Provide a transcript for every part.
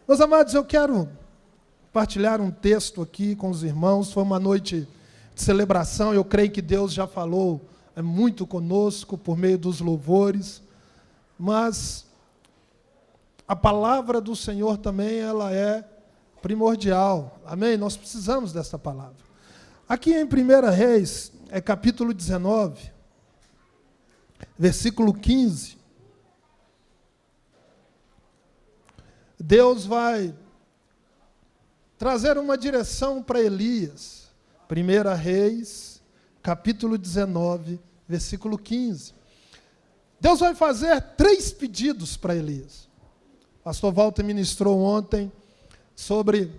Meus amados, eu quero partilhar um texto aqui com os irmãos. Foi uma noite de celebração. Eu creio que Deus já falou muito conosco por meio dos louvores. Mas a palavra do Senhor também ela é primordial. Amém? Nós precisamos dessa palavra. Aqui em 1 Reis, capítulo 19, versículo 15. Deus vai trazer uma direção para Elias. 1 Reis, capítulo 19, versículo 15. Deus vai fazer 3 pedidos para Elias. O pastor Walter ministrou ontem sobre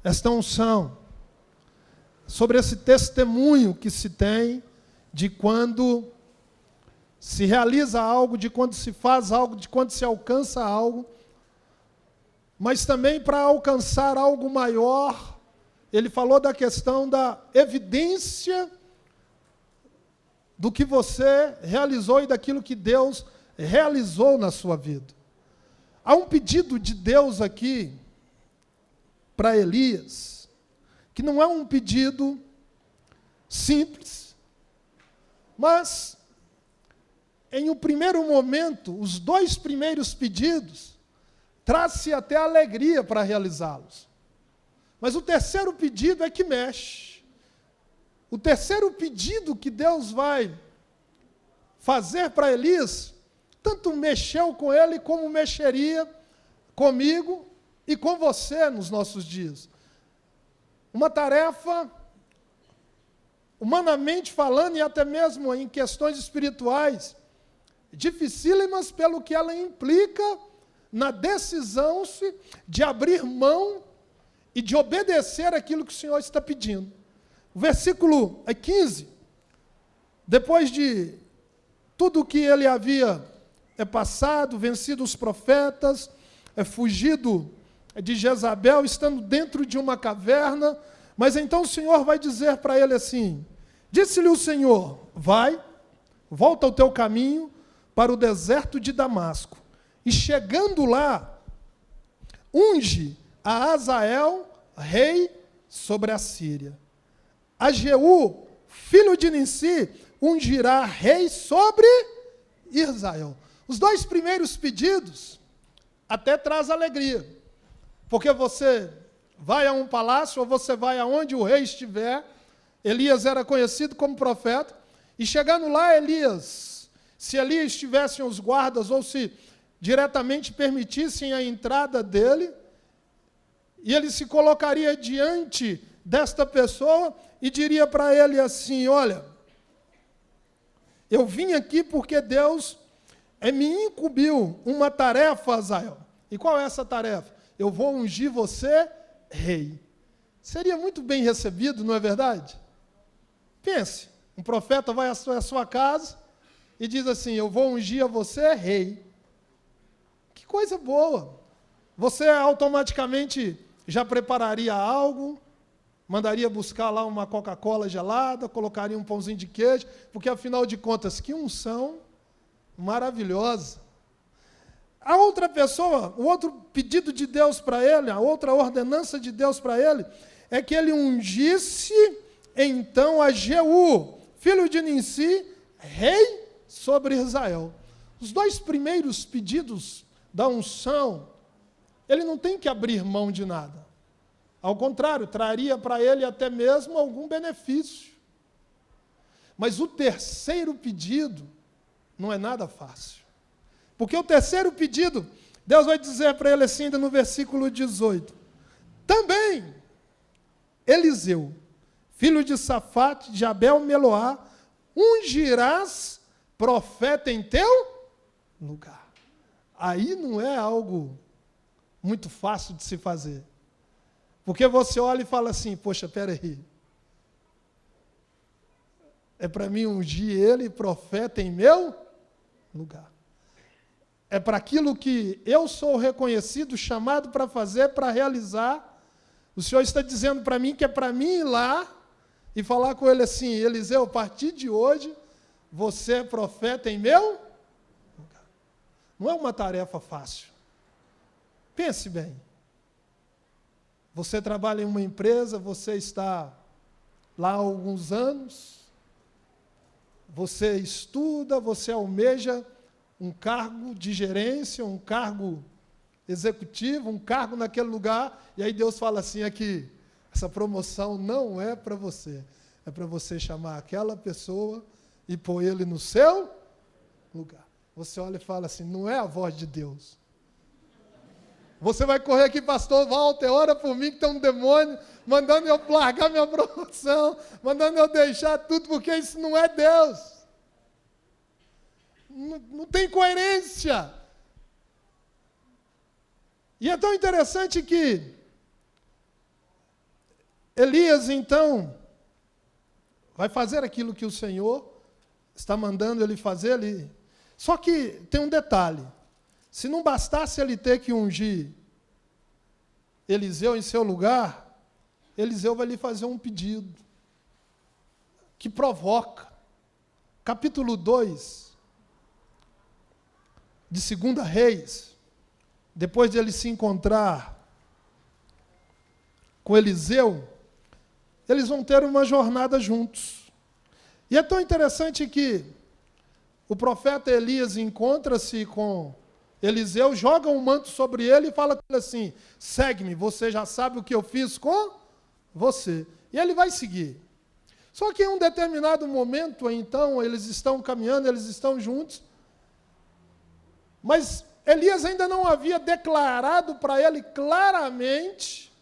esta unção, sobre esse testemunho que se tem de quando se realiza algo, de quando se faz algo, de quando se alcança algo, mas também para alcançar algo maior. Ele falou da questão da evidência do que você realizou e daquilo que Deus realizou na sua vida. Há um pedido de Deus aqui para Elias, que não é um pedido simples, mas em um primeiro momento, os 2 primeiros pedidos, traz-se até alegria para realizá-los. Mas o terceiro pedido é que mexe. O terceiro pedido que Deus vai fazer para Elias, tanto mexeu com ele como mexeria comigo e com você nos nossos dias. Uma tarefa, humanamente falando e até mesmo em questões espirituais, dificílimas pelo que ela implica na decisão de abrir mão e de obedecer aquilo que o Senhor está pedindo. O versículo 15, depois de tudo o que ele havia passado, vencido os profetas, fugido de Jezabel, estando dentro de uma caverna, mas então o Senhor vai dizer para ele assim, disse-lhe o Senhor, vai, volta ao teu caminho para o deserto de Damasco, e chegando lá, unge a Azael, rei sobre a Síria. A Jeú, filho de Nissi, ungirá rei sobre Israel. Os 2 primeiros pedidos até traz alegria, porque você vai a um palácio, ou você vai aonde o rei estiver. Elias era conhecido como profeta, e chegando lá, Elias, se ali estivessem os guardas, ou se diretamente permitissem a entrada dele, e ele se colocaria diante desta pessoa e diria para ele assim, olha, eu vim aqui porque Deus me incumbiu uma tarefa, Azael. E qual é essa tarefa? Eu vou ungir você rei. Seria muito bem recebido, não é verdade? Pense, um profeta vai à sua casa e diz assim, eu vou ungir a você rei. Que coisa boa! Você automaticamente já prepararia algo, mandaria buscar lá uma Coca-Cola gelada, colocaria um pãozinho de queijo, porque afinal de contas, que unção maravilhosa. A outra pessoa, o outro pedido de Deus para ele, a outra ordenança de Deus para ele, é que ele ungisse então a Jeú, filho de Nissi, rei sobre Israel. Os 2 primeiros pedidos da unção, ele não tem que abrir mão de nada. Ao contrário, traria para ele até mesmo algum benefício. Mas o terceiro pedido não é nada fácil. Porque o terceiro pedido, Deus vai dizer para ele assim, ainda no versículo 18. Também, Eliseu, filho de Safate, de Abel-Meloá, ungirás profeta em teu lugar. Aí não é algo muito fácil de se fazer. Porque você olha e fala assim, poxa, espera aí. É para mim ungir ele, profeta, em meu lugar. É para aquilo que eu sou reconhecido, chamado para fazer, para realizar. O Senhor está dizendo para mim que é para mim ir lá e falar com ele assim, Eliseu, a partir de hoje, você é profeta em meu lugar. Não é uma tarefa fácil. Pense bem. Você trabalha em uma empresa, você está lá há alguns anos, você estuda, você almeja um cargo de gerência, um cargo executivo, um cargo naquele lugar, e aí Deus fala assim aqui, essa promoção não é para você, é para você chamar aquela pessoa e pôr ele no seu lugar. Você olha e fala assim, não é a voz de Deus. Você vai correr aqui, pastor Walter, ora por mim que tem um demônio mandando eu largar minha promoção, mandando eu deixar tudo, porque isso não é Deus. Não tem coerência. E é tão interessante que Elias, então, vai fazer aquilo que o Senhor está mandando ele fazer. Só que tem um detalhe. Se não bastasse ele ter que ungir Eliseu em seu lugar, Eliseu vai lhe fazer um pedido que provoca. Capítulo 2 de 2 Reis, depois de ele se encontrar com Eliseu, eles vão ter uma jornada juntos. E é tão interessante que o profeta Elias encontra-se com Eliseu, joga um manto sobre ele e fala com ele assim, segue-me, você já sabe o que eu fiz com você. E ele vai seguir. Só que em um determinado momento, então, eles estão caminhando, eles estão juntos, mas Elias ainda não havia declarado para ele claramente,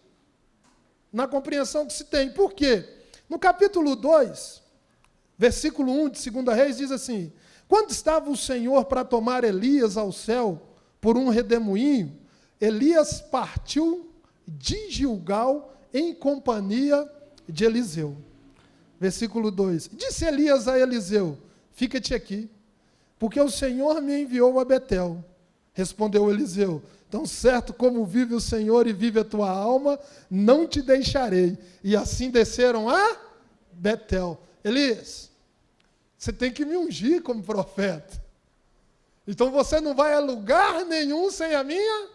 na compreensão que se tem. Por quê? No capítulo 2, versículo 1 de 2 Reis, diz assim, quando estava o Senhor para tomar Elias ao céu por um redemoinho, Elias partiu de Gilgal em companhia de Eliseu. Versículo 2. Disse Elias a Eliseu, fica-te aqui, porque o Senhor me enviou a Betel. Respondeu Eliseu, tão certo como vive o Senhor e vive a tua alma, não te deixarei. E assim desceram a Betel. Elias, você tem que me ungir como profeta. Então você não vai a lugar nenhum sem a minha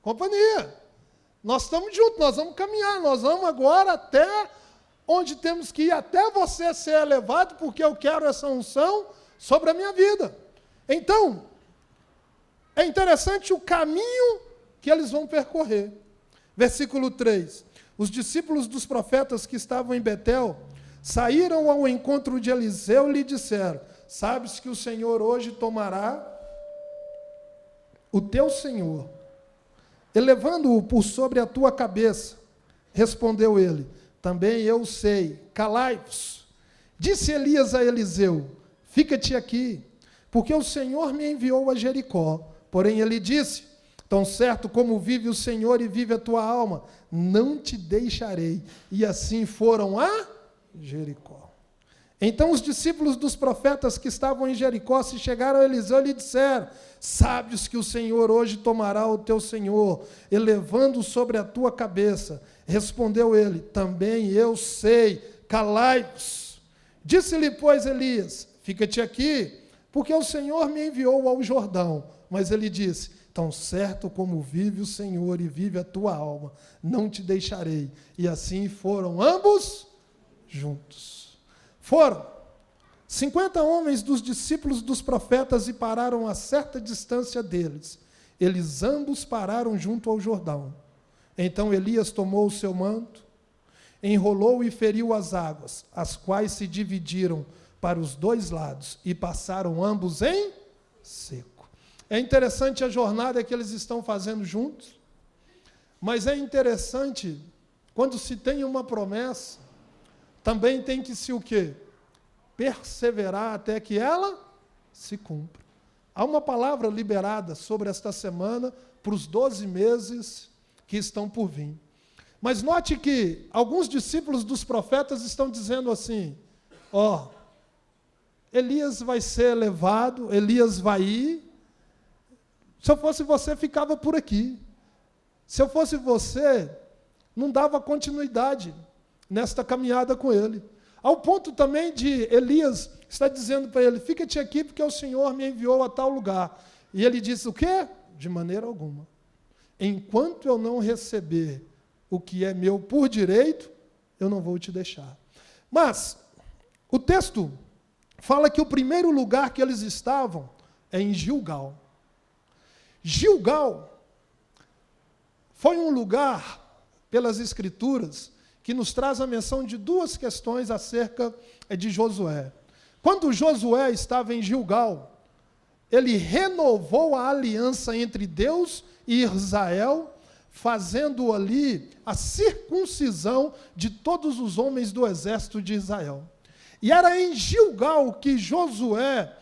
companhia. Nós estamos juntos, nós vamos caminhar, nós vamos agora até onde temos que ir, até você ser elevado, porque eu quero essa unção sobre a minha vida. Então, é interessante o caminho que eles vão percorrer. Versículo 3. Os discípulos dos profetas que estavam em Betel saíram ao encontro de Eliseu e lhe disseram, sabes que o Senhor hoje tomará o teu Senhor, elevando-o por sobre a tua cabeça. Respondeu ele, também eu sei, calai-vos. Disse Elias a Eliseu, fica-te aqui, porque o Senhor me enviou a Jericó. Porém ele disse, tão certo como vive o Senhor e vive a tua alma, não te deixarei. E assim foram a Jericó. Então os discípulos dos profetas que estavam em Jericó se chegaram a Eliseu e lhe disseram, sabes que o Senhor hoje tomará o teu Senhor, elevando sobre a tua cabeça. Respondeu ele, também eu sei, calai-vos. Disse-lhe, pois, Elias, fica-te aqui, porque o Senhor me enviou ao Jordão. Mas ele disse, tão certo como vive o Senhor e vive a tua alma, não te deixarei. E assim foram ambos juntos. Foram 50 homens dos discípulos dos profetas e pararam a certa distância deles. Eles ambos pararam junto ao Jordão. Então Elias tomou o seu manto, enrolou e feriu as águas, as quais se dividiram para os dois lados e passaram ambos em seco. É interessante a jornada que eles estão fazendo juntos, mas é interessante, quando se tem uma promessa, também tem que se o quê? Perseverar até que ela se cumpra. Há uma palavra liberada sobre esta semana para os 12 meses que estão por vir. Mas note que alguns discípulos dos profetas estão dizendo assim, Elias vai ser elevado, Elias vai ir. Se eu fosse você, ficava por aqui. Se eu fosse você, não dava continuidade nesta caminhada com ele. Ao ponto também de Elias está dizendo para ele, fica-te aqui porque o Senhor me enviou a tal lugar. E ele disse o quê? De maneira alguma. Enquanto eu não receber o que é meu por direito, eu não vou te deixar. Mas o texto fala que o primeiro lugar que eles estavam é em Gilgal. Gilgal foi um lugar, pelas Escrituras, que nos traz a menção de duas questões acerca de Josué. Quando Josué estava em Gilgal, ele renovou a aliança entre Deus e Israel, fazendo ali a circuncisão de todos os homens do exército de Israel. E era em Gilgal que Josué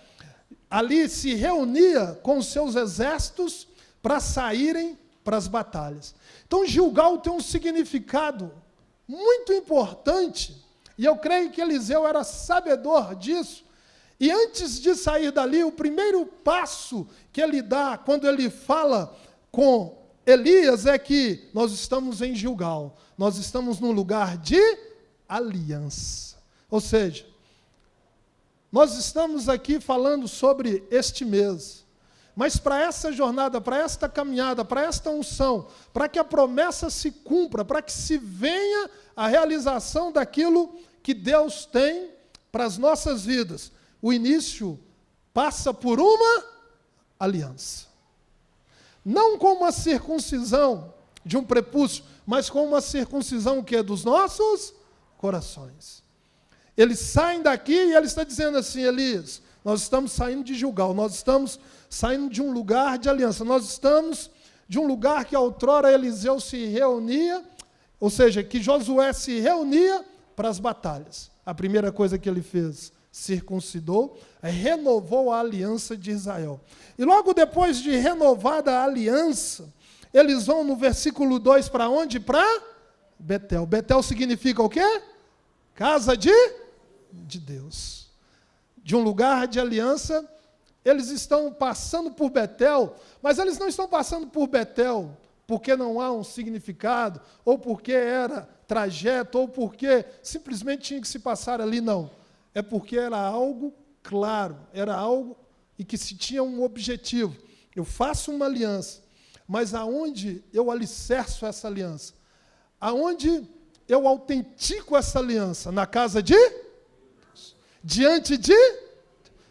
ali se reunia com os seus exércitos para saírem para as batalhas. Então Gilgal tem um significado muito importante, e eu creio que Eliseu era sabedor disso. E antes de sair dali, o primeiro passo que ele dá, quando ele fala com Elias, é que nós estamos em Gilgal, nós estamos num lugar de aliança. Ou seja, nós estamos aqui falando sobre este mês, mas para essa jornada, para esta caminhada, para esta unção, para que a promessa se cumpra, para que se venha a realização daquilo que Deus tem para as nossas vidas, o início passa por uma aliança. Não com uma circuncisão de um prepúcio, mas com uma circuncisão que é dos nossos corações. Eles saem daqui e ele está dizendo assim: Elias, nós estamos saindo de Gilgal, nós estamos saindo de um lugar de aliança, nós estamos de um lugar que outrora Eliseu se reunia, ou seja, que Josué se reunia para as batalhas. A primeira coisa que ele fez, circuncidou, renovou a aliança de Israel. E logo depois de renovada a aliança, eles vão no versículo 2 para onde? Para Betel. Betel significa o quê? Casa de Deus. De um lugar de aliança, eles estão passando por Betel, mas eles não estão passando por Betel porque não há um significado, ou porque era trajeto, ou porque simplesmente tinha que se passar ali, não. É porque era algo claro, era algo e que se tinha um objetivo. Eu faço uma aliança, mas aonde eu alicerço essa aliança? Aonde eu autentico essa aliança? Na casa de Deus. Diante de...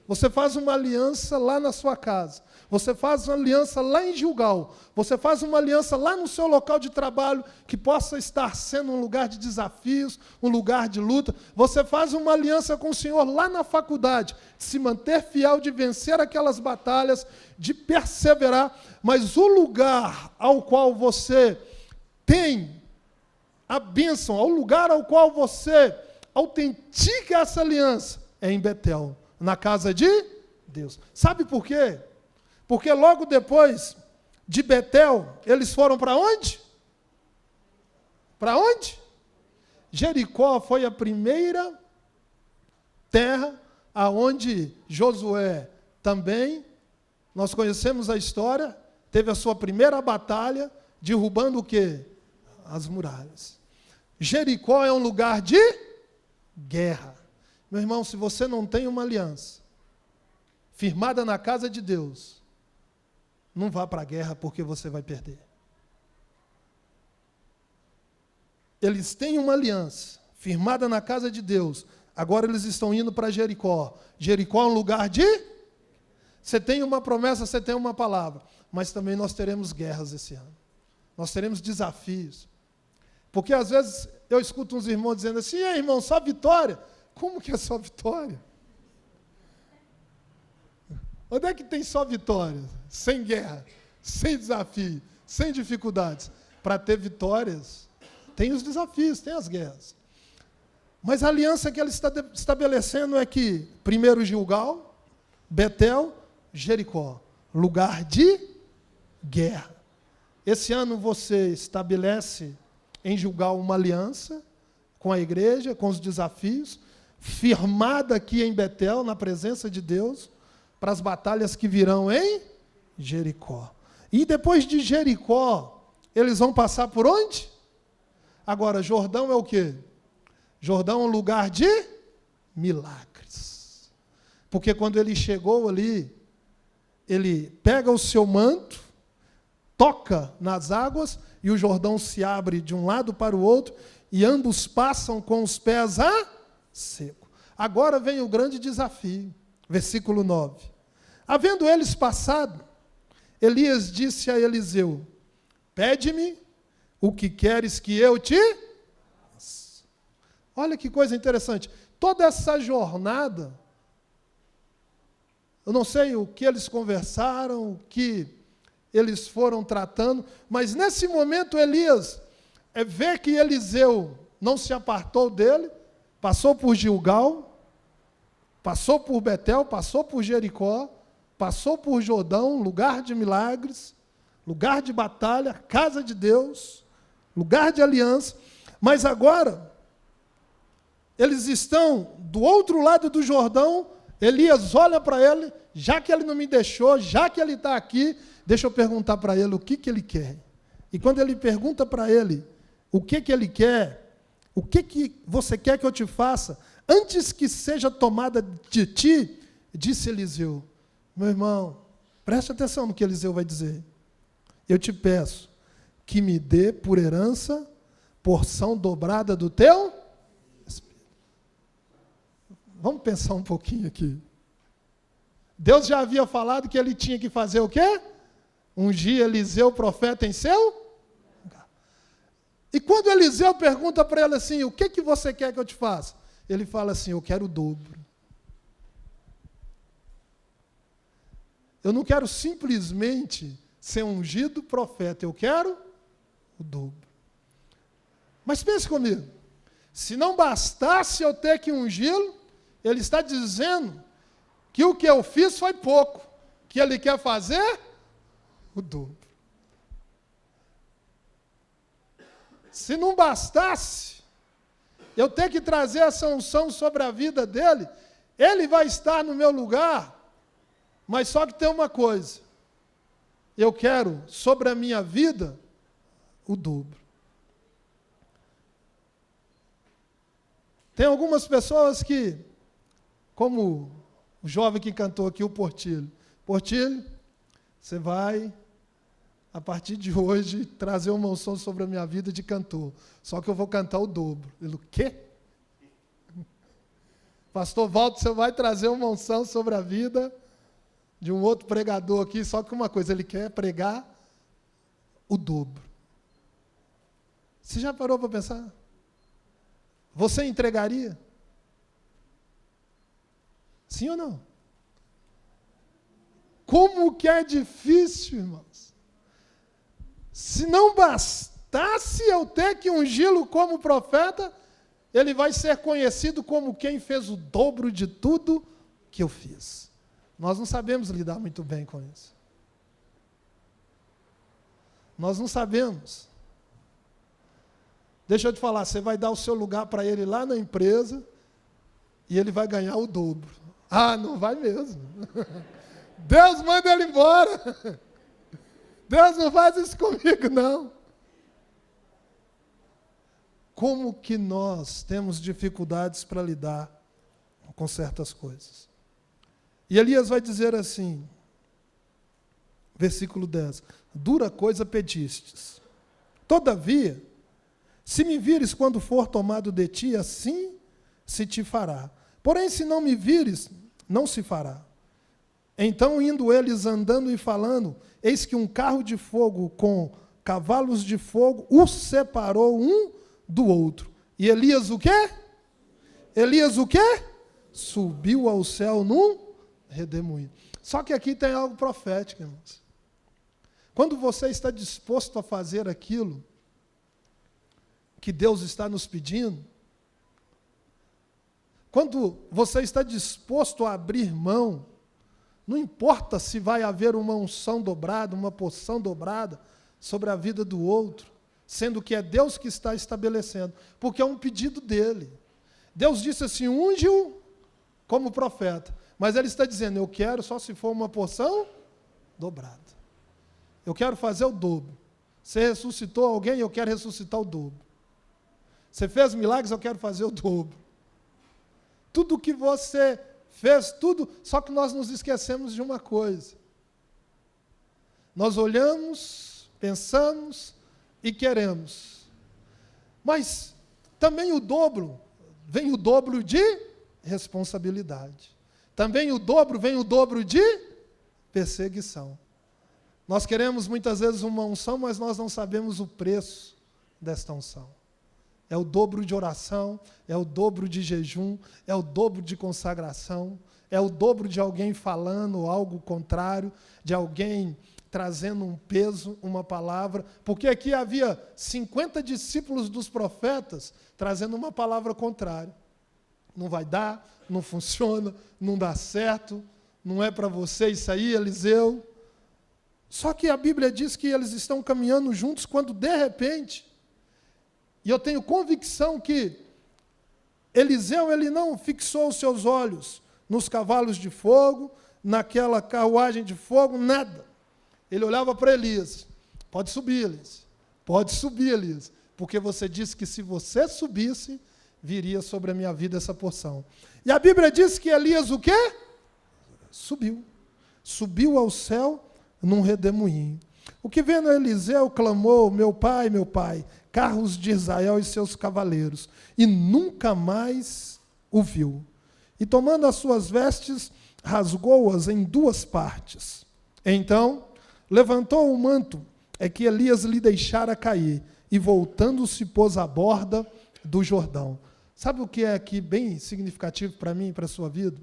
Você faz uma aliança lá na sua casa. Você faz uma aliança lá em Gilgal. Você faz uma aliança lá no seu local de trabalho, que possa estar sendo um lugar de desafios, um lugar de luta. Você faz uma aliança com o Senhor lá na faculdade, de se manter fiel, de vencer aquelas batalhas, de perseverar. Mas o lugar ao qual você tem a bênção, ao lugar ao qual você autentica essa aliança, é em Betel, na casa de Deus. Sabe por quê? Porque logo depois de Betel, eles foram para onde? Para onde? Jericó foi a primeira terra aonde Josué também, nós conhecemos a história, teve a sua primeira batalha, derrubando o quê? As muralhas. Jericó é um lugar de guerra. Meu irmão, se você não tem uma aliança firmada na casa de Deus, não vá para a guerra porque você vai perder. Eles têm uma aliança firmada na casa de Deus, agora eles estão indo para Jericó. Jericó é um lugar de... Você tem uma promessa, você tem uma palavra, mas também nós teremos guerras esse ano. Nós teremos desafios. Porque às vezes eu escuto uns irmãos dizendo assim: "Ei, irmão, só vitória". Como que é só vitória? Onde é que tem só vitória? Sem guerra, sem desafio, sem dificuldades. Para ter vitórias, tem os desafios, tem as guerras. Mas a aliança que ele está estabelecendo é que, primeiro Gilgal, Betel, Jericó, lugar de guerra. Esse ano você estabelece em Gilgal uma aliança com a igreja, com os desafios, firmada aqui em Betel, na presença de Deus, para as batalhas que virão em Jericó. E depois de Jericó, eles vão passar por onde? Agora, Jordão é o quê? Jordão é um lugar de milagres. Porque quando ele chegou ali, ele pega o seu manto, toca nas águas e o Jordão se abre de um lado para o outro e ambos passam com os pés a seco. Agora vem o grande desafio, versículo 9. Havendo eles passado, Elias disse a Eliseu: pede-me o que queres que eu te... Olha que coisa interessante. Toda essa jornada, eu não sei o que eles conversaram, o que eles foram tratando, mas nesse momento Elias vê que Eliseu não se apartou dele, passou por Gilgal, passou por Betel, passou por Jericó, passou por Jordão, lugar de milagres, lugar de batalha, casa de Deus, lugar de aliança, mas agora eles estão do outro lado do Jordão. Elias olha para ele, já que ele não me deixou, já que ele está aqui, deixa eu perguntar para ele o que ele quer. E quando ele pergunta para ele o que ele quer, o que você quer que eu te faça, antes que seja tomada de ti, disse Eliseu: meu irmão, preste atenção no que Eliseu vai dizer. Eu te peço que me dê por herança porção dobrada do teu Espírito. Vamos pensar um pouquinho aqui. Deus já havia falado que ele tinha que fazer o quê? Ungir Eliseu, profeta, em seu lugar. E quando Eliseu pergunta para ele assim: o que você quer que eu te faça? Ele fala assim: eu quero o dobro. Eu não quero simplesmente ser ungido profeta, eu quero o dobro. Mas pense comigo, se não bastasse eu ter que ungí-lo, ele está dizendo que o que eu fiz foi pouco, que ele quer fazer o dobro. Se não bastasse eu ter que trazer essa unção sobre a vida dele, ele vai estar no meu lugar, mas só que tem uma coisa: eu quero sobre a minha vida o dobro. Tem algumas pessoas que, como o jovem que cantou aqui, o Portilho. Portilho, você vai, a partir de hoje, trazer uma unção sobre a minha vida de cantor. Só que eu vou cantar o dobro. Ele, o quê? Pastor Walter, você vai trazer uma unção sobre a vida de um outro pregador aqui, só que uma coisa, ele quer pregar o dobro. Você já parou para pensar? Você entregaria? Sim ou não? Como que é difícil, irmãos. Se não bastasse eu ter que ungí-lo como profeta, ele vai ser conhecido como quem fez o dobro de tudo que eu fiz. Nós não sabemos lidar muito bem com isso. Nós não sabemos. Deixa eu te falar, você vai dar o seu lugar para ele lá na empresa e ele vai ganhar o dobro. Ah, não vai mesmo. Deus manda ele embora. Deus não faz isso comigo, não. Como que nós temos dificuldades para lidar com certas coisas? E Elias vai dizer assim, versículo 10, dura coisa pedistes. Todavia, se me vires quando for tomado de ti, assim se te fará. Porém, se não me vires, não se fará. Então, indo eles andando e falando, eis que um carro de fogo com cavalos de fogo os separou um do outro. E Elias o quê? Elias o quê? Subiu ao céu num redemoinho. Só que aqui tem algo profético, irmãos. Quando você está disposto a fazer aquilo que Deus está nos pedindo, quando você está disposto a abrir mão, não importa se vai haver uma unção dobrada, uma porção dobrada sobre a vida do outro, sendo que é Deus que está estabelecendo, porque é um pedido dele. Deus disse assim, unge-o como profeta, mas ele está dizendo, eu quero só se for uma porção dobrada. Eu quero fazer o dobro. Você ressuscitou alguém, eu quero ressuscitar o dobro. Você fez milagres, eu quero fazer o dobro. Tudo que você fez, tudo, só que nós nos esquecemos de uma coisa. Nós olhamos pensamos e queremos. Mas também vem o dobro de responsabilidade. Também vem o dobro de perseguição. Nós queremos muitas vezes uma unção, mas nós não sabemos o preço desta unção. É o dobro de oração, é o dobro de jejum, é o dobro de consagração, é o dobro de alguém falando algo contrário, de alguém trazendo um peso, uma palavra, porque aqui havia 50 discípulos dos profetas trazendo uma palavra contrária. Não vai dar, não funciona, não dá certo, não é para você isso aí, Eliseu. Só que a Bíblia diz que eles estão caminhando juntos quando, de repente, e eu tenho convicção que Eliseu ele não fixou os seus olhos nos cavalos de fogo, naquela carruagem de fogo, nada. Ele olhava para Elias. Pode subir, Elias. Pode subir, Elias. Porque você disse que se você subisse, viria sobre a minha vida essa porção. E a Bíblia diz que Elias o quê? Subiu. Subiu ao céu num redemoinho. O que vendo Eliseu clamou, meu pai, carros de Israel e seus cavaleiros, e nunca mais o viu. E tomando as suas vestes, rasgou-as em duas partes. Então, levantou o manto, que Elias lhe deixara cair, e voltando-se pôs à borda do Jordão. Sabe o que é aqui bem significativo para mim e para a sua vida?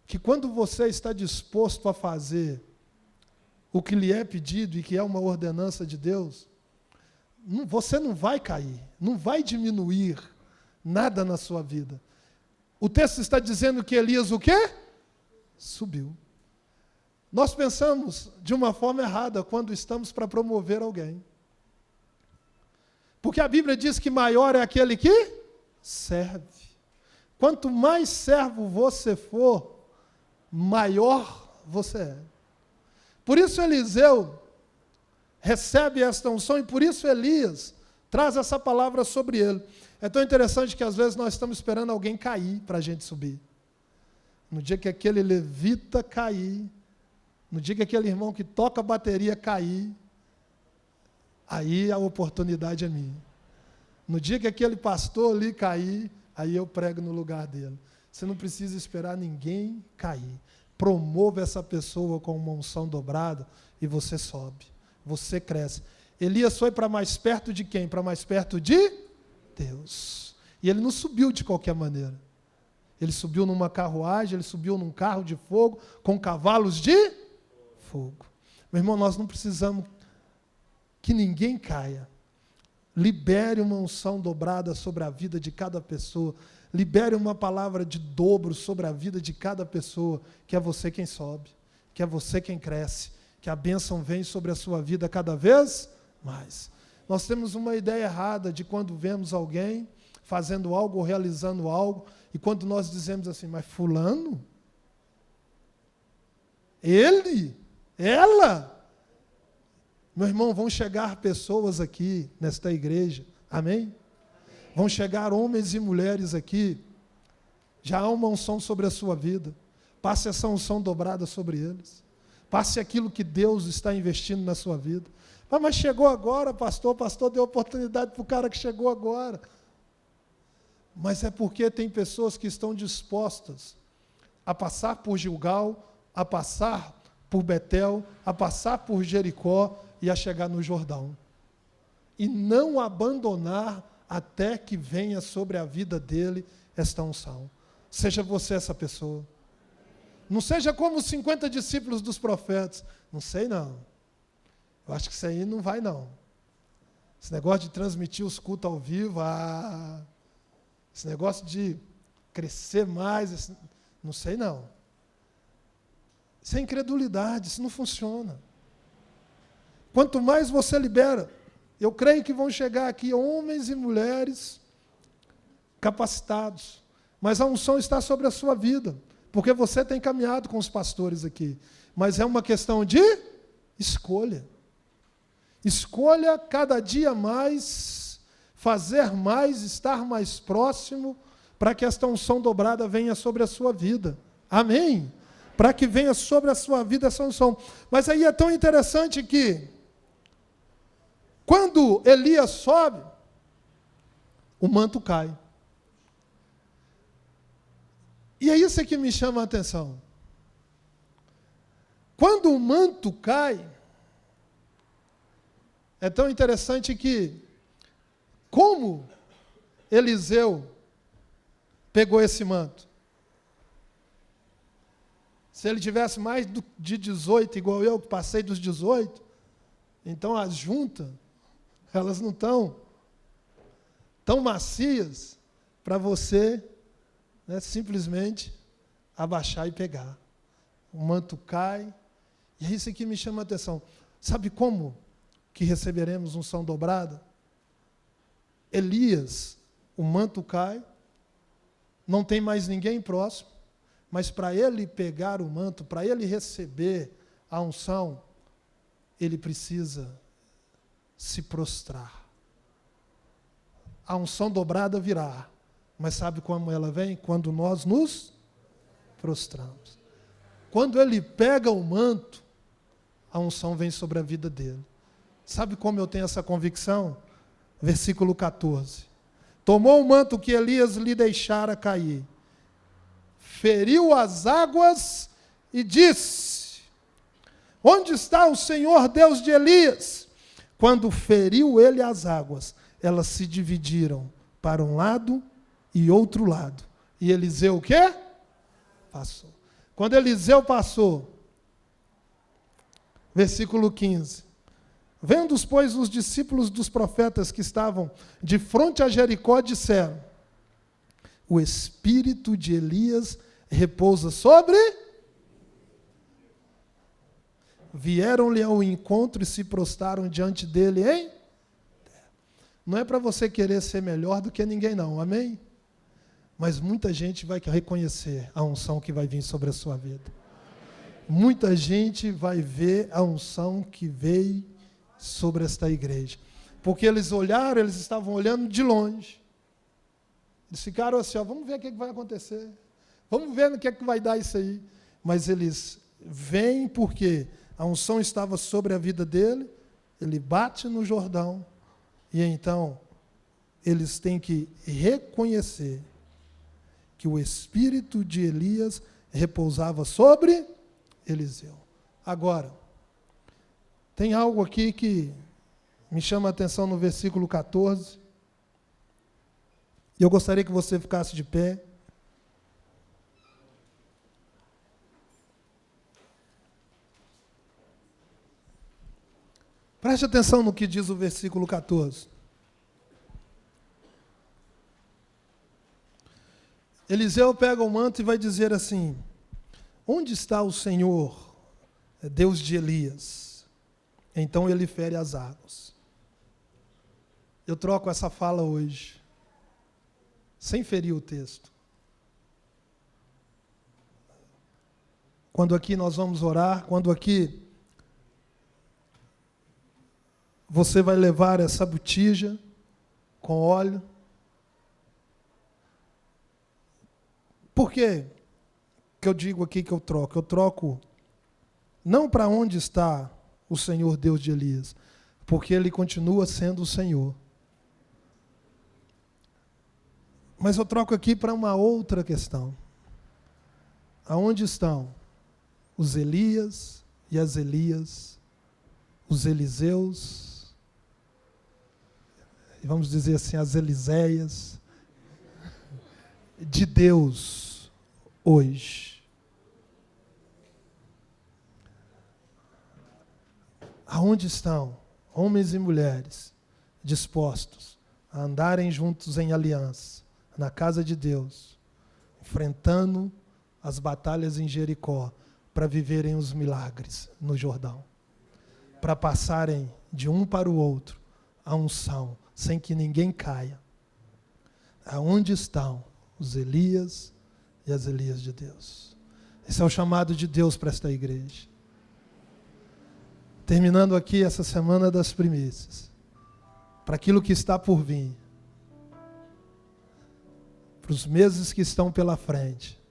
Que quando você está disposto a fazer o que lhe é pedido e que é uma ordenança de Deus, você não vai cair, não vai diminuir nada na sua vida. O texto está dizendo que Elias o quê? Subiu. Nós pensamos de uma forma errada quando estamos para promover alguém. Porque a Bíblia diz que maior é aquele que serve. Quanto mais servo você for, maior você é. Por isso Eliseu recebe esta unção e por isso Elias traz essa palavra sobre ele. É tão interessante que às vezes nós estamos esperando alguém cair para a gente subir. No dia que aquele levita cair, no dia que aquele irmão que toca a bateria cair, aí a oportunidade é minha. No dia que aquele pastor ali cair, aí eu prego no lugar dele. Você não precisa esperar ninguém cair. Promova essa pessoa com uma unção dobrada e você sobe, você cresce. Elias foi para mais perto de quem? Para mais perto de Deus. E ele não subiu de qualquer maneira. Ele subiu numa carruagem, ele subiu num carro de fogo, com cavalos de fogo. Meu irmão, nós não precisamos que ninguém caia. Libere uma unção dobrada sobre a vida de cada pessoa. Libere uma palavra de dobro sobre a vida de cada pessoa, que é você quem sobe, que é você quem cresce, que a bênção vem sobre a sua vida cada vez mais. Nós temos uma ideia errada de quando vemos alguém fazendo algo ou realizando algo, e quando nós dizemos assim, mas fulano? Ele? Ela? Meu irmão, vão chegar pessoas aqui nesta igreja, amém? Vão chegar homens e mulheres aqui, já há uma unção sobre a sua vida, passe essa unção dobrada sobre eles, passe aquilo que Deus está investindo na sua vida. Mas chegou agora, pastor, o pastor deu oportunidade para o cara que chegou agora. Mas é porque tem pessoas que estão dispostas a passar por Gilgal, a passar por Betel, a passar por Jericó e a chegar no Jordão. E não abandonar até que venha sobre a vida dele esta unção. Seja você essa pessoa. Não seja como os 50 discípulos dos profetas. Não sei não. Eu acho que isso aí não vai não. Esse negócio de transmitir os cultos ao vivo, esse negócio de crescer mais, não sei não. Isso é incredulidade, isso não funciona. Quanto mais você libera, eu creio que vão chegar aqui homens e mulheres capacitados, mas a unção está sobre a sua vida, porque você tem caminhado com os pastores aqui, mas é uma questão de escolha. Escolha cada dia mais, fazer mais, estar mais próximo, para que esta unção dobrada venha sobre a sua vida. Amém? Para que venha sobre a sua vida essa unção. Mas aí é tão interessante que Quando Elias sobe, o manto cai. E é isso que me chama a atenção. Quando o manto cai, é tão interessante que, como Eliseu pegou esse manto? Se ele tivesse mais de 18, igual eu, que passei dos 18, então as juntas, elas não estão tão macias para você, né, simplesmente abaixar e pegar. O manto cai, e é isso que me chama a atenção. Sabe como que receberemos unção dobrada? Elias, o manto cai, não tem mais ninguém próximo, mas para ele pegar o manto, para ele receber a unção, ele precisa se prostrar. A unção dobrada virá, mas sabe como ela vem? Quando nós nos prostramos. Quando ele pega o manto, a unção vem sobre a vida dele. Sabe como eu tenho essa convicção? Versículo 14. Tomou o manto que Elias lhe deixara cair, feriu as águas e disse: onde está o Senhor Deus de Elias? Quando feriu ele as águas, elas se dividiram para um lado e outro lado. E Eliseu o quê? Passou. Quando Eliseu passou, versículo 15. Vendo-os, pois, os discípulos dos profetas que estavam de frente a Jericó, disseram: o espírito de Elias repousa sobre... Vieram-lhe ao encontro e se prostraram diante dele, hein? Não é para você querer ser melhor do que ninguém, não, amém? Mas muita gente vai reconhecer a unção que vai vir sobre a sua vida. Muita gente vai ver a unção que veio sobre esta igreja. Porque eles olharam, eles estavam olhando de longe. Eles ficaram assim, ó, vamos ver o que vai acontecer. Vamos ver no que vai dar isso aí. Mas eles vêm porque a unção estava sobre a vida dele, ele bate no Jordão, e então eles têm que reconhecer que o espírito de Elias repousava sobre Eliseu. Agora, tem algo aqui que me chama a atenção no versículo 14, e eu gostaria que você ficasse de pé. Preste atenção no que diz o versículo 14. Eliseu pega o manto e vai dizer assim: onde está o Senhor, Deus de Elias? Então ele fere as águas. Eu troco essa fala hoje, sem ferir o texto. Quando aqui nós vamos orar, quando aqui você vai levar essa botija com óleo. Por quê que eu digo aqui que eu troco? Eu troco não para onde está o Senhor Deus de Elias, porque ele continua sendo o Senhor. Mas eu troco aqui para uma outra questão. Aonde estão os Elias e as Elias, os Eliseus, vamos dizer assim, as Eliséias de Deus hoje? Aonde estão homens e mulheres dispostos a andarem juntos em aliança, na casa de Deus, enfrentando as batalhas em Jericó, para viverem os milagres no Jordão, para passarem de um para o outro a unção, sem que ninguém caia? Aonde estão os Elias e as Elias de Deus? Esse é o chamado de Deus para esta igreja. Terminando aqui essa semana das primícias, para aquilo que está por vir, para os meses que estão pela frente.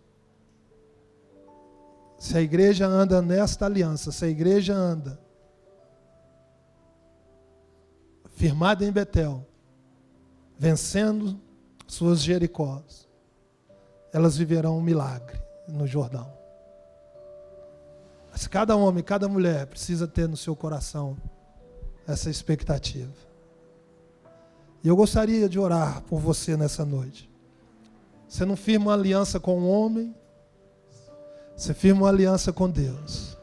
Se a igreja anda nesta aliança, se a igreja anda firmada em Betel, vencendo suas Jericós, elas viverão um milagre no Jordão. Mas cada homem, cada mulher precisa ter no seu coração essa expectativa. E eu gostaria de orar por você nessa noite. Você não firma uma aliança com o homem, você firma uma aliança com Deus.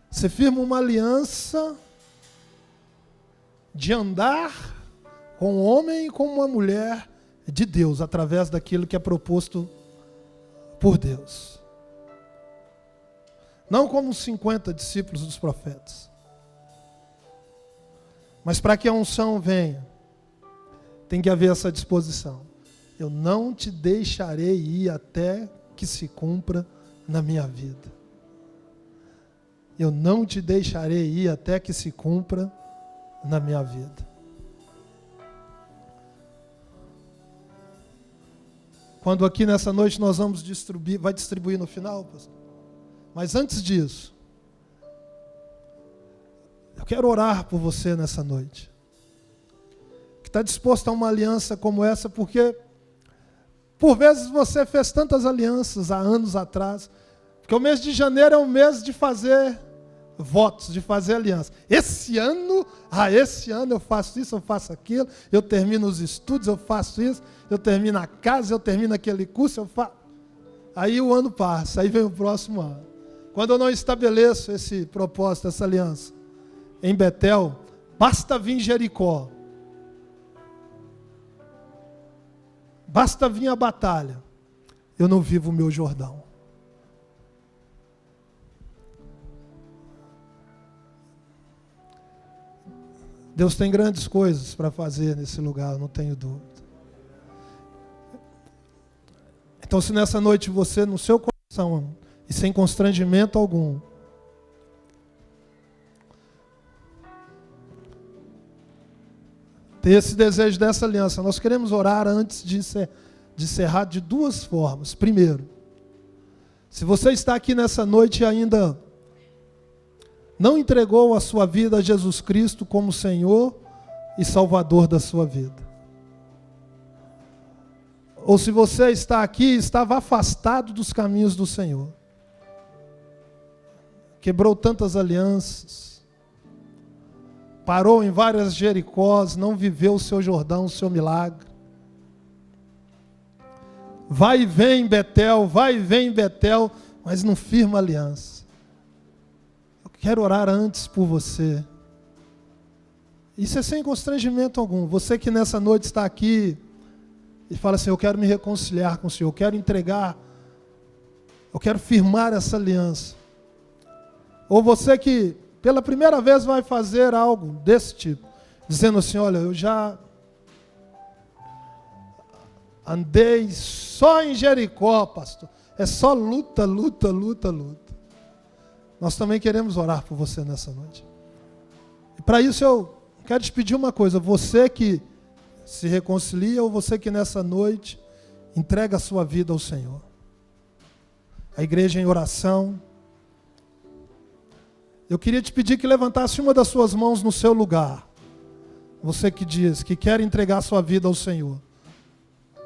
Você firma uma aliança de andar com um homem e com uma mulher de Deus, através daquilo que é proposto por Deus. Não como os 50 discípulos dos profetas. Mas para que a unção venha, tem que haver essa disposição. Eu não te deixarei ir até que se cumpra na minha vida. Eu não te deixarei ir até que se cumpra na minha vida. Quando aqui nessa noite nós vamos distribuir, vai distribuir no final, pastor. Mas antes disso, eu quero orar por você nessa noite. Que está disposto a uma aliança como essa, porque por vezes você fez tantas alianças há anos atrás, porque o mês de janeiro é um mês de fazer votos, de fazer aliança. Esse ano eu faço isso, eu faço aquilo, eu termino os estudos, eu faço isso, eu termino a casa, eu termino aquele curso, eu faço. Aí o ano passa, aí vem o próximo ano. Quando eu não estabeleço esse propósito, essa aliança, em Betel, basta vir Jericó, basta vir a batalha, eu não vivo o meu Jordão. Deus tem grandes coisas para fazer nesse lugar, eu não tenho dúvida. Então, se nessa noite você, no seu coração, e sem constrangimento algum, ter esse desejo dessa aliança, nós queremos orar antes de encerrar de duas formas. Primeiro, se você está aqui nessa noite e ainda não entregou a sua vida a Jesus Cristo como Senhor e Salvador da sua vida, ou se você está aqui e estava afastado dos caminhos do Senhor, quebrou tantas alianças, parou em várias Jericós, não viveu o seu Jordão, o seu milagre, vai e vem em Betel, mas não firma aliança. Eu quero orar antes por você. Isso é sem constrangimento algum. Você que nessa noite está aqui e fala assim, eu quero me reconciliar com o Senhor, eu quero entregar, eu quero firmar essa aliança. Ou você que pela primeira vez vai fazer algo desse tipo, dizendo assim, olha, eu já andei só em Jericó, pastor. É só luta. Nós também queremos orar por você nessa noite. E para isso eu quero te pedir uma coisa, você que se reconcilia ou você que nessa noite entrega a sua vida ao Senhor. A igreja em oração. Eu queria te pedir que levantasse uma das suas mãos no seu lugar. Você que diz que quer entregar a sua vida ao Senhor.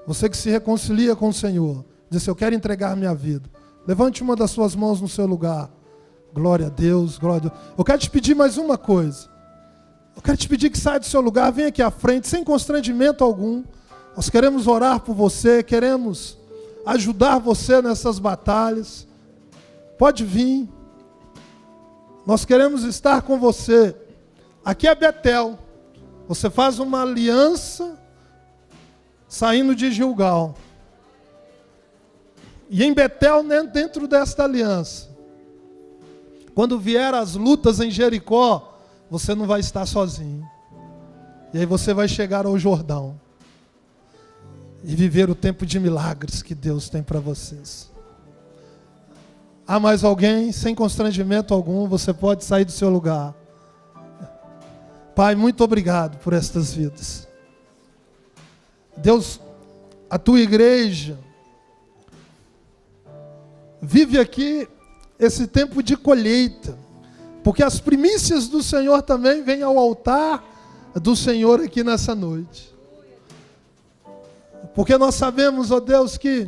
Você que se reconcilia com o Senhor. Diz, eu quero entregar minha vida. Levante uma das suas mãos no seu lugar. Glória a Deus, glória a Deus. Eu quero te pedir mais uma coisa. Eu quero te pedir que saia do seu lugar, venha aqui à frente, sem constrangimento algum. Nós queremos orar por você, queremos ajudar você nessas batalhas. Pode vir. Nós queremos estar com você. Aqui é Betel. Você faz uma aliança saindo de Gilgal. E em Betel, dentro desta aliança, quando vier as lutas em Jericó, você não vai estar sozinho. E aí você vai chegar ao Jordão e viver o tempo de milagres que Deus tem para vocês. Há mais alguém? Sem constrangimento algum, você pode sair do seu lugar. Pai, muito obrigado por estas vidas. Deus, a tua igreja vive aqui esse tempo de colheita, Porque as primícias do Senhor também vêm ao altar do Senhor aqui nessa noite. Porque nós sabemos, ó Deus, que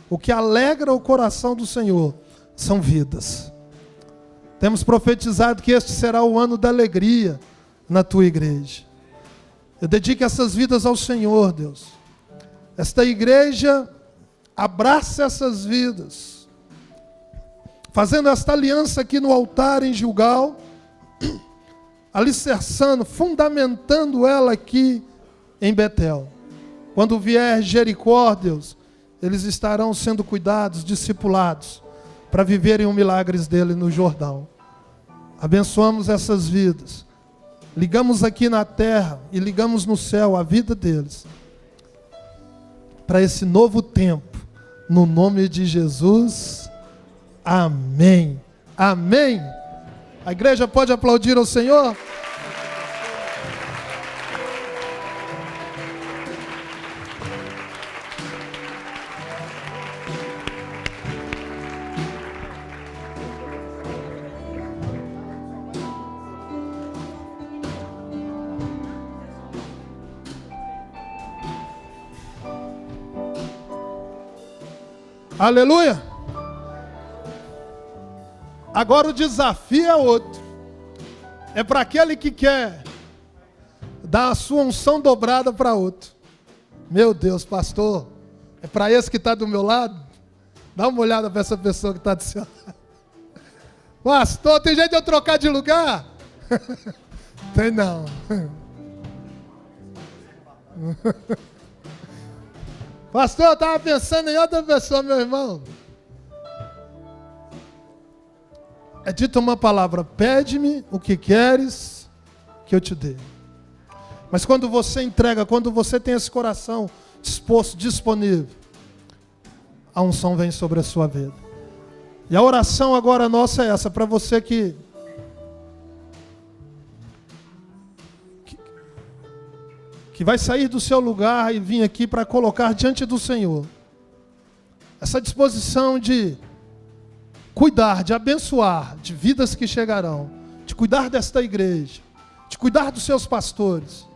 o que alegra o coração do Senhor são vidas. Temos profetizado que este será o ano da alegria na tua igreja. Eu dedico essas vidas ao Senhor, Deus. Esta igreja abraça essas vidas, fazendo esta aliança aqui no altar em Gilgal, alicerçando, fundamentando ela aqui em Betel. Quando vier Jericó, Deus, eles estarão sendo cuidados, discipulados, para viverem os milagres dele no Jordão. Abençoamos essas vidas. Ligamos aqui na terra e ligamos no céu a vida deles, para esse novo tempo, no nome de Jesus. Amém. Amém. A igreja pode aplaudir ao Senhor? Aleluia! Agora o desafio é outro. É para aquele que quer dar a sua unção dobrada para outro. Meu Deus, pastor, é para esse que está do meu lado? Dá uma olhada para essa pessoa que está do seu lado. Pastor, tem jeito de eu trocar de lugar? Tem não. Pastor, eu estava pensando em outra pessoa, meu irmão. É dita uma palavra: pede-me o que queres que eu te dê. Mas quando você entrega, quando você tem esse coração disposto, disponível, a unção vem sobre a sua vida. E a oração agora nossa é essa, para você que vai sair do seu lugar e vir aqui para colocar diante do Senhor essa disposição de cuidar, de abençoar, de vidas que chegarão, de cuidar desta igreja, de cuidar dos seus pastores,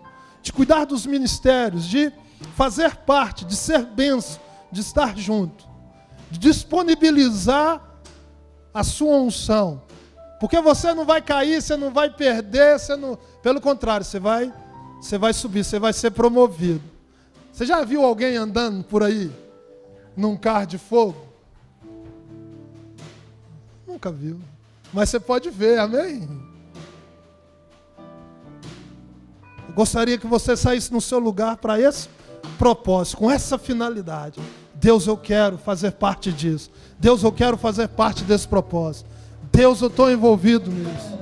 de cuidar dos ministérios, de fazer parte, de ser bênção, de estar junto, de disponibilizar a sua unção. Porque você não vai cair, você não vai perder, pelo contrário, você vai subir, você vai ser promovido. Você já viu alguém andando por aí num carro de fogo? Nunca viu. Mas você pode ver, amém? Eu gostaria que você saísse no seu lugar para esse propósito, com essa finalidade. Deus, eu quero fazer parte disso. Deus, eu quero fazer parte desse propósito. Deus, eu estou envolvido nisso.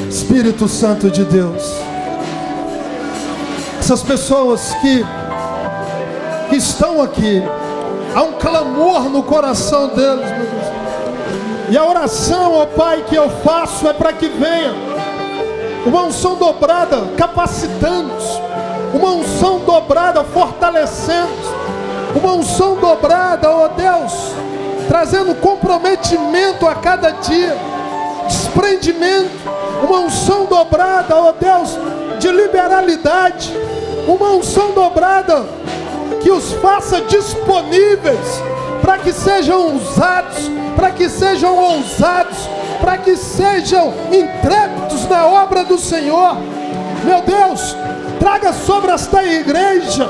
Espírito Santo de Deus. Essas pessoas que estão aqui, há um clamor no coração deles, meu Deus. E a oração, ó Pai, que eu faço é para que venha uma unção dobrada, capacitando-os, uma unção dobrada, fortalecendo-os, uma unção dobrada, ó Deus, trazendo comprometimento a cada dia, desprendimento, uma unção dobrada, ó Deus, de liberalidade, uma unção dobrada que os faça disponíveis para que sejam usados, para que sejam ousados, para que sejam intrépidos na obra do Senhor. Meu Deus, traga sobre esta igreja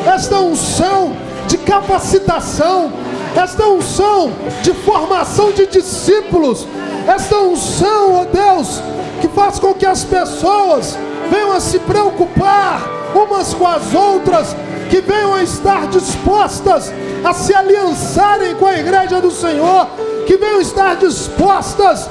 esta unção de capacitação, esta unção de formação de discípulos, esta unção, ó Deus, que faz com que as pessoas venham a se preocupar umas com as outras, que venham a estar dispostas a se aliançarem com a igreja do Senhor, que venham estar dispostas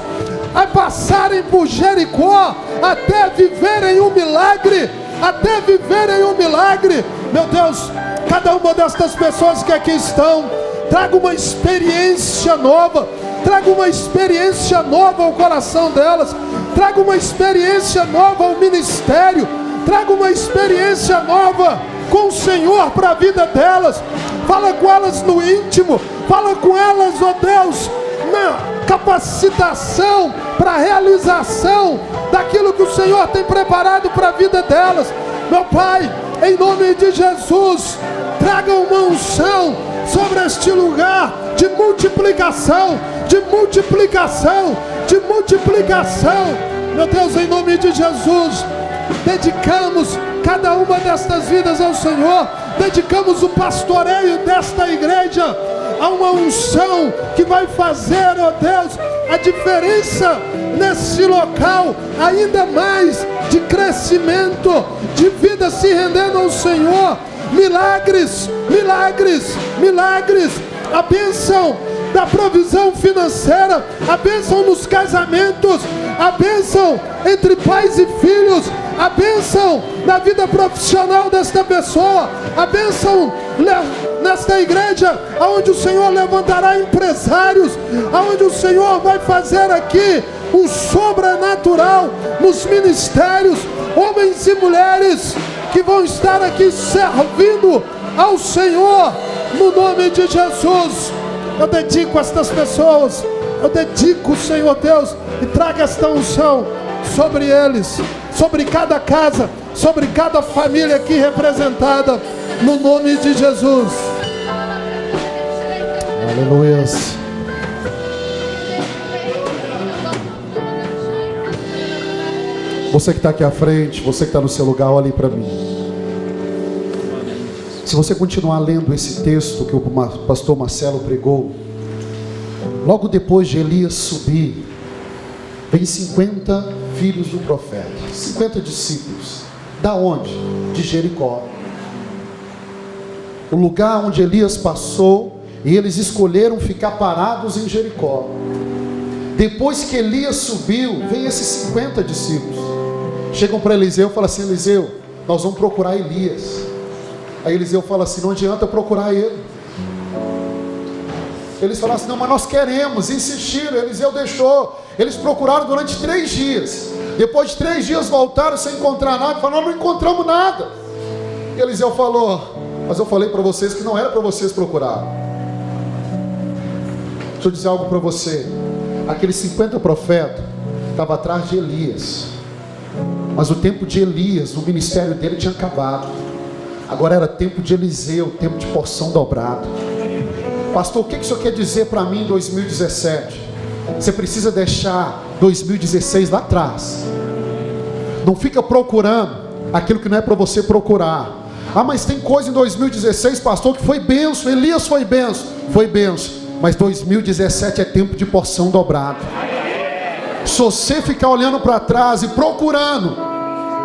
a passarem por Jericó, até viverem um milagre, até viverem um milagre. Meu Deus, cada uma destas pessoas que aqui estão, traga uma experiência nova, traga uma experiência nova ao coração delas, traga uma experiência nova ao ministério, traga uma experiência nova com o Senhor para a vida delas. Fala com elas no íntimo, fala com elas, ó Deus, na capacitação para a realização daquilo que o Senhor tem preparado para a vida delas. Meu Pai, em nome de Jesus, traga uma unção sobre este lugar de multiplicação, de multiplicação, de multiplicação. Meu Deus, em nome de Jesus, dedicamos cada uma destas vidas ao Senhor, dedicamos o pastoreio desta igreja a uma unção que vai fazer, ó Deus, a diferença nesse local, ainda mais de crescimento, de vida se rendendo ao Senhor. Milagres, milagres, milagres, a bênção da provisão financeira, a bênção nos casamentos, a bênção entre pais e filhos, a bênção na vida profissional desta pessoa, a bênção nesta igreja, aonde o Senhor levantará empresários, aonde o Senhor vai fazer aqui um sobrenatural nos ministérios, homens e mulheres que vão estar aqui servindo ao Senhor, no nome de Jesus. Eu dedico estas pessoas, eu dedico, Senhor Deus, e traga esta unção sobre eles, sobre cada casa, sobre cada família aqui representada, no nome de Jesus. Aleluia. Você que está aqui à frente, você que está no seu lugar, olhe para mim. Se você continuar lendo esse texto que o pastor Marcelo pregou, logo depois de Elias subir, vem 50 filhos do profeta, 50 discípulos. Da onde? De Jericó. O lugar onde Elias passou, e eles escolheram ficar parados em Jericó. Depois que Elias subiu, vem esses 50 discípulos. Chegam para Eliseu e falam assim: Eliseu, nós vamos procurar Elias. Aí Eliseu fala assim: não adianta procurar ele. Eles falaram assim: não, mas nós queremos. Insistiram, Eliseu deixou. Eles procuraram durante 3 dias. Depois de 3 dias voltaram sem encontrar nada. Falaram: não encontramos nada. Eliseu falou: mas eu falei para vocês que não era para vocês procurar. Deixa eu dizer algo para você. Aqueles 50 profetas estavam atrás de Elias, mas o tempo de Elias, o ministério dele tinha acabado. Agora era tempo de Eliseu, tempo de porção dobrada. Pastor, o que o senhor quer dizer para mim em 2017? Você precisa deixar 2016 lá atrás. Não fica procurando aquilo que não é para você procurar. Ah, mas tem coisa em 2016, pastor, que foi benção. Elias foi benção. Foi benção. Mas 2017 é tempo de porção dobrada. Se você ficar olhando para trás e procurando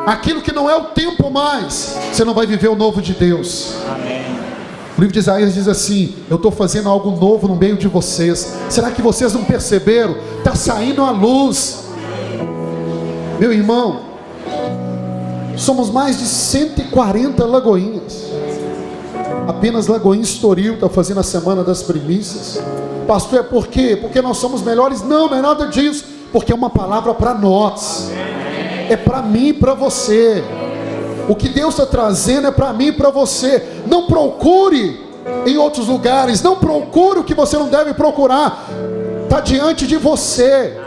aquilo que não é o tempo mais, você não vai viver o novo de Deus. Amém. O livro de Isaías diz assim: eu estou fazendo algo novo no meio de vocês. Será que vocês não perceberam? Está saindo a luz. Meu irmão, somos mais de 140 Lagoinhas. Apenas Lagoinha Estoril está fazendo a semana das primícias. Pastor, é por quê? Porque nós somos melhores? Não, não é nada disso. Porque é uma palavra para nós. É para mim e para você. O que Deus está trazendo é para mim e para você. Não procure em outros lugares. Não procure o que você não deve procurar. Está diante de você.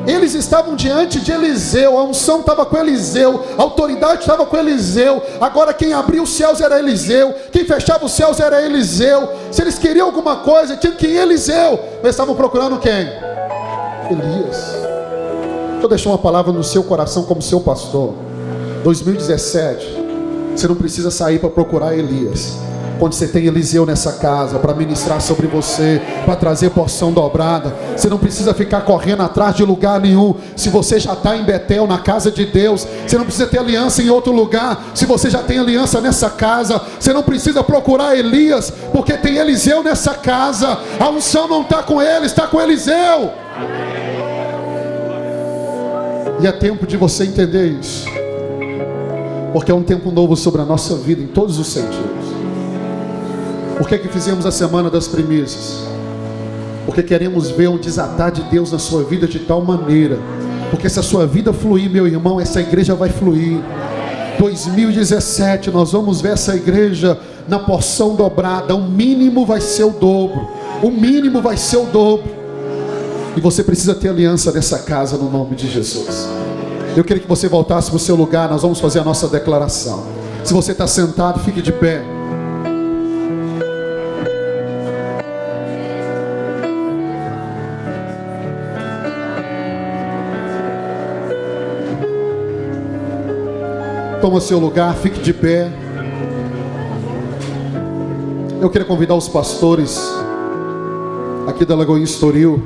Eles estavam diante de Eliseu, a unção estava com Eliseu, a autoridade estava com Eliseu. Agora quem abria os céus era Eliseu, quem fechava os céus era Eliseu. Se eles queriam alguma coisa, tinha que ir em Eliseu. Mas estavam procurando quem? Elias. Eu deixo uma palavra no seu coração como seu pastor. 2017, você não precisa sair para procurar Elias. Quando você tem Eliseu nessa casa para ministrar sobre você, para trazer porção dobrada, você não precisa ficar correndo atrás de lugar nenhum. Se você já está em Betel, na casa de Deus, você não precisa ter aliança em outro lugar. Se você já tem aliança nessa casa, você não precisa procurar Elias, porque tem Eliseu nessa casa. A unção não está com ele, está com Eliseu. E é tempo de você entender isso, porque é um tempo novo sobre a nossa vida em todos os sentidos. Por que fizemos a semana das primícias? Porque queremos ver um desatar de Deus na sua vida de tal maneira. Porque se a sua vida fluir, meu irmão, essa igreja vai fluir. 2017 nós vamos ver essa igreja na porção dobrada. O mínimo vai ser o dobro. O mínimo vai ser o dobro. E você precisa ter aliança nessa casa no nome de Jesus. Eu queria que você voltasse para o seu lugar. Nós vamos fazer a nossa declaração. Se você está sentado, fique de pé. Toma seu lugar, fique de pé. Eu queria convidar os pastores aqui da Lagoinha Estoril.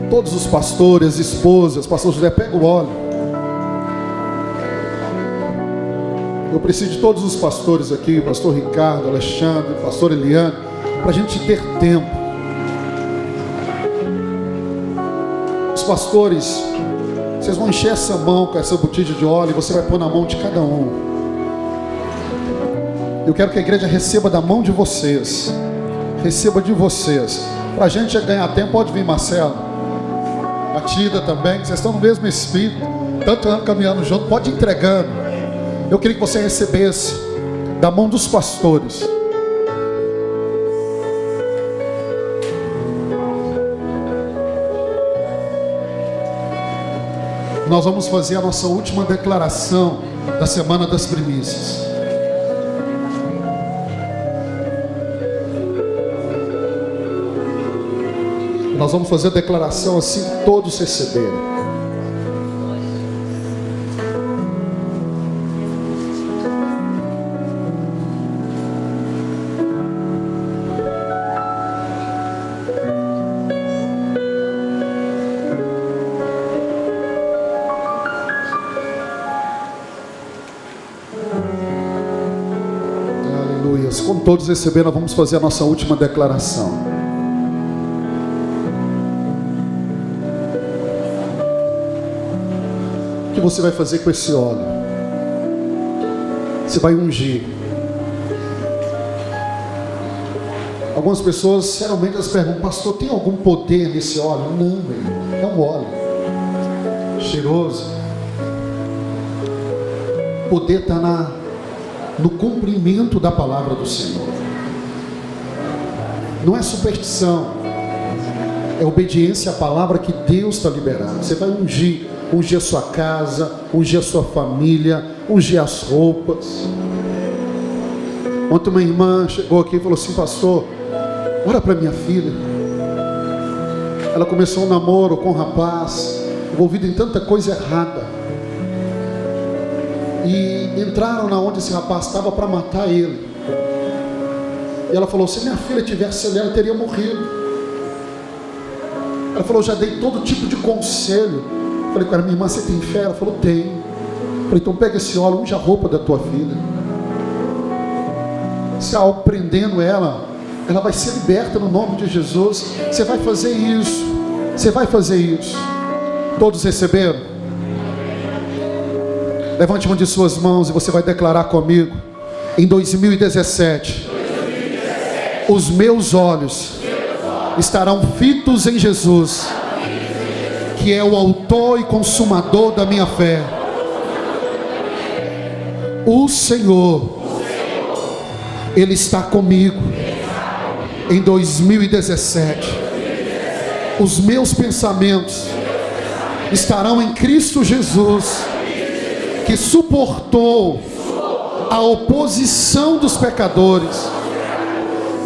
Todos os pastores, esposas, pastor José, pega o óleo. Eu preciso de todos os pastores aqui, pastor Ricardo, Alexandre, pastor Eliane, para a gente ter tempo. Os pastores, vocês vão encher essa mão com essa botija de óleo e você vai pôr na mão de cada um. Eu quero que a igreja receba da mão de vocês. Receba de vocês. Para a gente ganhar tempo, pode vir Marcelo, Batida também, vocês estão no mesmo espírito, tanto ano caminhando junto, pode ir entregando. Eu queria que você recebesse da mão dos pastores. Nós vamos fazer a nossa última declaração da semana das primícias. Nós vamos fazer a declaração assim que todos receberem. Quando todos receberam, nós vamos fazer a nossa última declaração. O que você vai fazer com esse óleo? Você vai ungir. Algumas pessoas, geralmente, elas perguntam: pastor, tem algum poder nesse óleo? Não, é um óleo cheiroso. O poder está no cumprimento da palavra do Senhor. Não é superstição, é obediência à palavra que Deus está liberando. Você vai ungir a sua casa, ungir a sua família, ungir as roupas. Ontem uma irmã chegou aqui e falou assim: pastor, ora para minha filha. Ela começou um namoro com um rapaz, envolvido em tanta coisa errada, e entraram na onde esse rapaz estava para matar ele. E ela falou: se minha filha tivesse ali, ela teria morrido. Ela falou: já dei todo tipo de conselho. Falei com ela: minha irmã, você tem fé? Ela falou: tenho. Falei: então pega esse óleo, unge a roupa da tua filha. Se algo prendendo ela vai ser liberta no nome de Jesus. Você vai fazer isso. Você vai fazer isso. Todos receberam? Levante uma de suas mãos e você vai declarar comigo. Em 2017, os meus olhos estarão fitos em Jesus, que é o autor e consumador da minha fé. O Senhor, Ele está comigo. Em 2017, os meus pensamentos estarão em Cristo Jesus, que suportou a oposição dos pecadores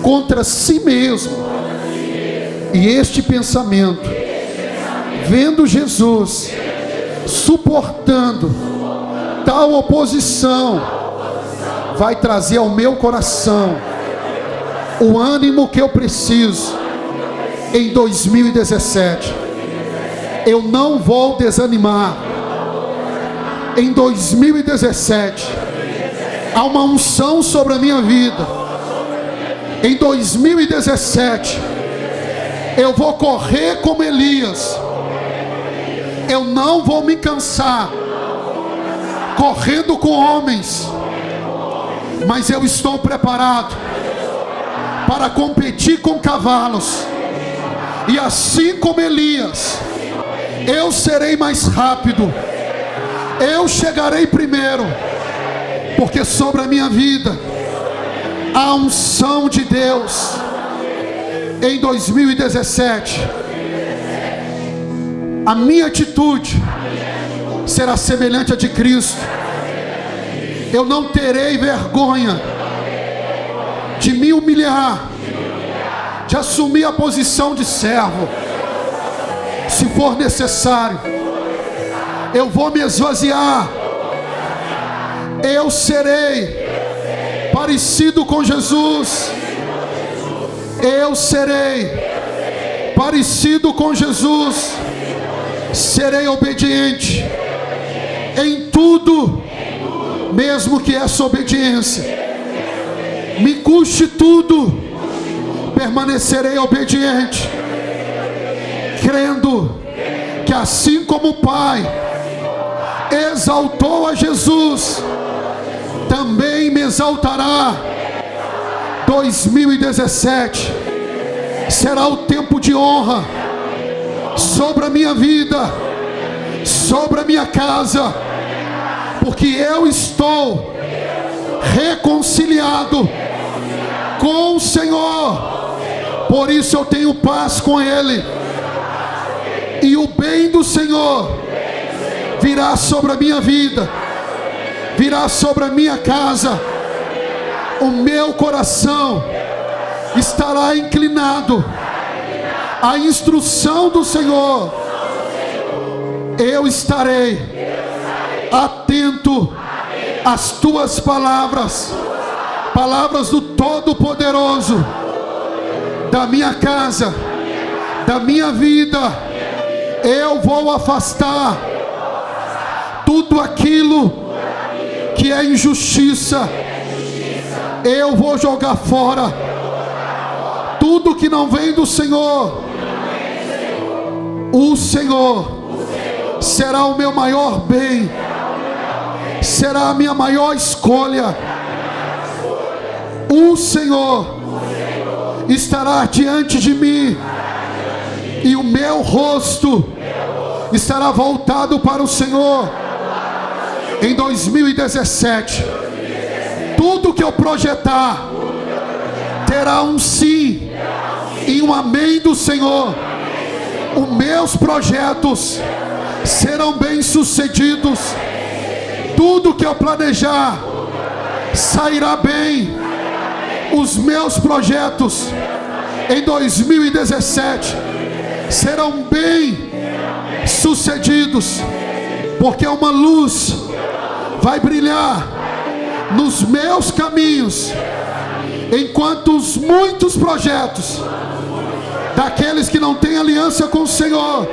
contra si mesmo. E este pensamento, vendo Jesus suportando tal oposição, vai trazer ao meu coração o ânimo que eu preciso. Em 2017, eu não vou desanimar. Em 2017, há uma unção sobre a minha vida. Em 2017, eu vou correr como Elias. Eu não vou me cansar correndo com homens, mas eu estou preparado para competir com cavalos. E assim como Elias, eu serei mais rápido, eu chegarei primeiro, porque sobre a minha vida há a unção de Deus. Em 2017, a minha atitude será semelhante à de Cristo. Eu não terei vergonha de me humilhar, de assumir a posição de servo. Se for necessário, eu vou me esvaziar. Eu serei parecido com Jesus. Eu serei parecido com Jesus. Serei obediente em tudo, mesmo que essa obediência me custe tudo. Permanecerei obediente, crendo que assim como o Pai exaltou a Jesus, também me exaltará. 2017 será o tempo de honra sobre a minha vida, sobre a minha casa, porque eu estou reconciliado com o Senhor. Por isso eu tenho paz com Ele, e o bem do Senhor virá sobre a minha vida, virá sobre a minha casa. O meu coração estará inclinado à instrução do Senhor. Eu estarei atento às tuas palavras, palavras do Todo-Poderoso. Da minha casa, da minha vida, eu vou afastar tudo aquilo que é injustiça. Eu vou jogar fora tudo que não vem do Senhor. O Senhor será o meu maior bem, será a minha maior escolha. O Senhor estará diante de mim, e o meu rosto estará voltado para o Senhor. Em 2017, tudo que eu projetar terá um sim e um amém do Senhor. Os meus projetos serão bem-sucedidos. Tudo que eu planejar sairá bem. Os meus projetos em 2017 serão bem-sucedidos, porque uma luz vai brilhar nos meus caminhos, enquanto os muitos projetos daqueles que não têm aliança com o Senhor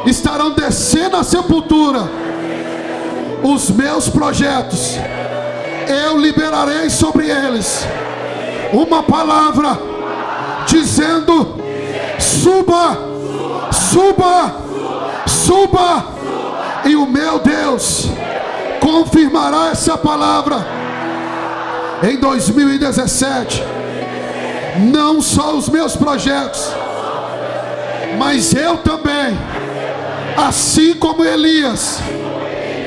estarão descendo à sepultura. Os meus projetos, eu liberarei sobre eles uma palavra dizendo: suba, suba, suba, e o meu Deus confirmará essa palavra em 2017. Não só os meus projetos, mas eu também, assim como Elias,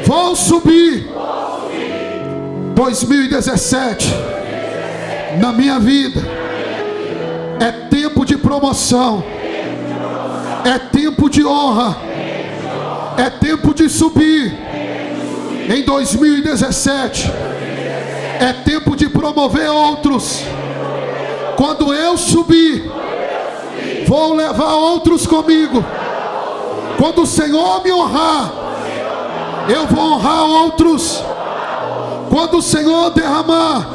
vou subir. 2017 na minha vida é tempo de promoção, é tempo de honra, é tempo de subir. Em 2017 é tempo de promover outros. Quando eu subir, vou levar outros comigo. Quando o Senhor me honrar, eu vou honrar outros. Quando o Senhor derramar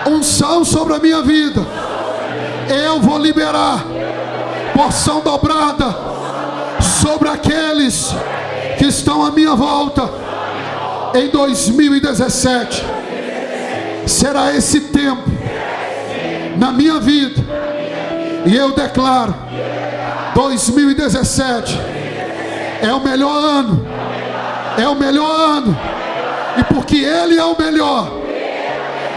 unção sobre a minha vida, eu vou liberar porção dobrada sobre aqueles que estão à minha volta. Em 2017 será esse tempo na minha vida, e eu declaro: 2017 é o melhor ano, é o melhor ano, e porque Ele é o melhor,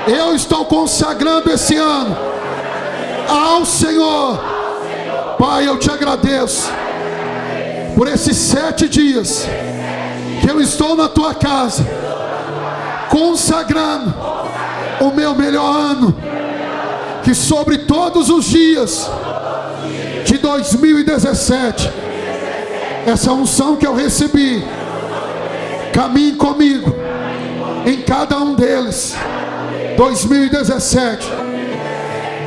eu estou consagrando esse ano ao Senhor. Pai, eu te agradeço por esses 7 dias que eu estou na tua casa, consagrando o meu melhor ano. Que sobre todos os dias de 2017, essa unção que eu recebi caminhe comigo em cada um deles. 2017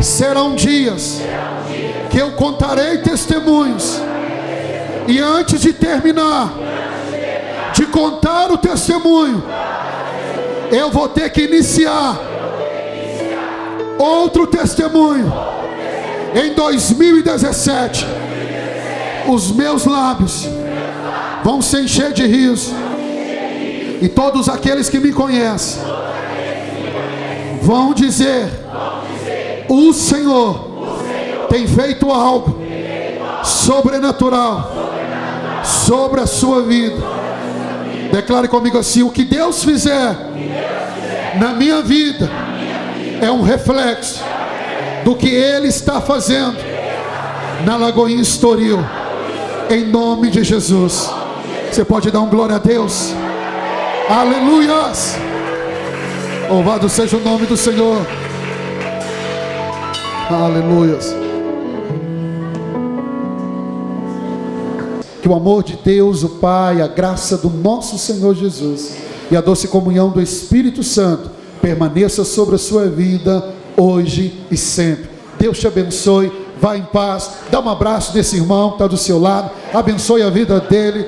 serão dias que eu contarei testemunhos, e antes de terminar de contar o testemunho, eu vou ter que iniciar outro testemunho. Em 2017 os meus lábios vão se encher de riso, e todos aqueles que me conhecem vão dizer: o Senhor tem feito algo sobrenatural sobre a sua vida. Declare comigo assim: o que Deus fizer na minha vida é um reflexo do que Ele está fazendo na Lagoinha Estoril, em nome de Jesus. Você pode dar um glória a Deus? Aleluias! Louvado seja o nome do Senhor. Aleluias. Que o amor de Deus, o Pai, a graça do nosso Senhor Jesus e a doce comunhão do Espírito Santo permaneça sobre a sua vida hoje e sempre. Deus te abençoe. Vá em paz. Dá um abraço desse irmão que está do seu lado. Abençoe a vida dele.